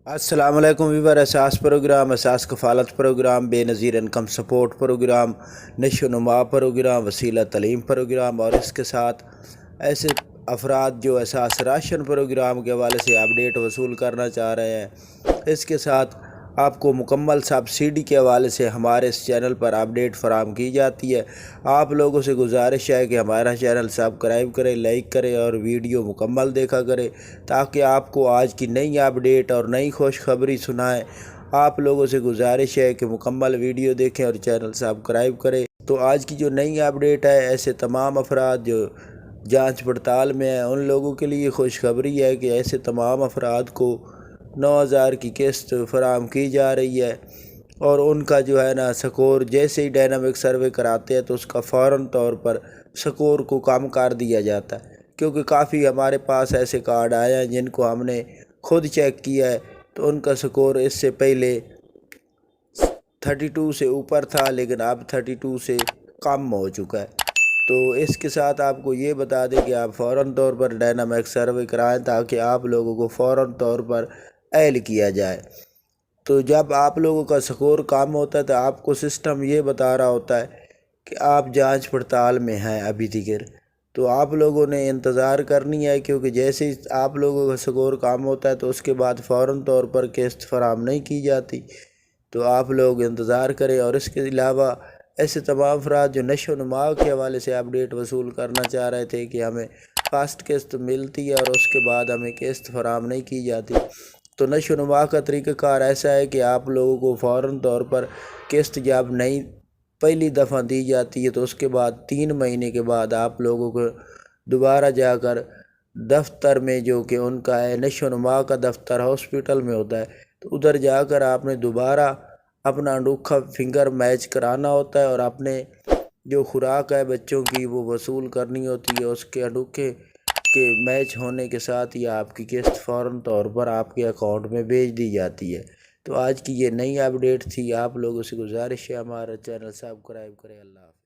السلام علیکم ویور اساس پروگرام اساس کفالت پروگرام بے نظیر انکم سپورٹ پروگرام نشو و نما پروگرام وسیلہ تعلیم پروگرام اور اس کے ساتھ ایسے افراد جو اساس راشن پروگرام کے حوالے سے اپڈیٹ وصول کرنا چاہ رہے ہیں، اس کے ساتھ آپ کو مکمل سبسڈی کے حوالے سے ہمارے اس چینل پر اپڈیٹ فراہم کی جاتی ہے۔ آپ لوگوں سے گزارش ہے کہ ہمارا چینل سبسکرائب کریں، لائک کریں اور ویڈیو مکمل دیکھا کریں تاکہ آپ کو آج کی نئی اپڈیٹ اور نئی خوشخبری سنائیں۔ آپ لوگوں سے گزارش ہے کہ مکمل ویڈیو دیکھیں اور چینل سبسکرائب کریں۔ تو آج کی جو نئی اپڈیٹ ہے، ایسے تمام افراد جو جانچ پڑتال میں ہیں ان لوگوں کے لیے خوشخبری ہے کہ ایسے تمام افراد کو 9,000 کی قسط فراہم کی جا رہی ہے، اور ان کا جو ہے نا سکور جیسے ہی ڈائنامک سروے کراتے ہیں تو اس کا فوراً طور پر سکور کو کم کر دیا جاتا ہے، کیونکہ کافی ہمارے پاس ایسے کارڈ آئے ہیں جن کو ہم نے خود چیک کیا ہے تو ان کا سکور اس سے پہلے 32 سے اوپر تھا، لیکن اب 32 سے کم ہو چکا ہے۔ تو اس کے ساتھ آپ کو یہ بتا دیں کہ آپ فوراً طور پر ڈائنامک سروے کرائیں تاکہ آپ لوگوں کو فوراً طور پر ایل کیا جائے۔ تو جب آپ لوگوں کا سکور کم ہوتا ہے تو آپ کو سسٹم یہ بتا رہا ہوتا ہے کہ آپ جانچ پڑتال میں ہیں ابھی دیگر، تو آپ لوگوں نے انتظار کرنی ہے، کیونکہ جیسے ہی آپ لوگوں کا سکور کم ہوتا ہے تو اس کے بعد فوراً طور پر قسط فراہم نہیں کی جاتی، تو آپ لوگ انتظار کریں۔ اور اس کے علاوہ ایسے تمام افراد جو نشو و نما کے حوالے سے اپڈیٹ وصول کرنا چاہ رہے تھے کہ ہمیں فاسٹ قسط ملتی ہے اور اس کے بعد ہمیں قسط فراہم نہیں کی جاتی، تو نشو و نما کا طریقہ کار ایسا ہے کہ آپ لوگوں کو فوراً طور پر قسط جب نئی پہلی دفعہ دی جاتی ہے تو اس کے بعد 3 مہینے کے بعد آپ لوگوں کو دوبارہ جا کر دفتر میں، جو کہ ان کا ہے نشو و نما کا دفتر ہاسپٹل میں ہوتا ہے، تو ادھر جا کر آپ نے دوبارہ اپنا انوکھا فنگر میچ کرانا ہوتا ہے اور اپنے جو خوراک ہے بچوں کی وہ وصول کرنی ہوتی ہے۔ اس کے انوکھے کے میچ ہونے کے ساتھ ہی آپ کی قسط فوراً طور پر آپ کے اکاؤنٹ میں بھیج دی جاتی ہے۔ تو آج کی یہ نئی اپڈیٹ تھی، آپ لوگوں سے گزارش ہے ہمارا چینل سبسکرائب کریں۔ اللہ حافظ۔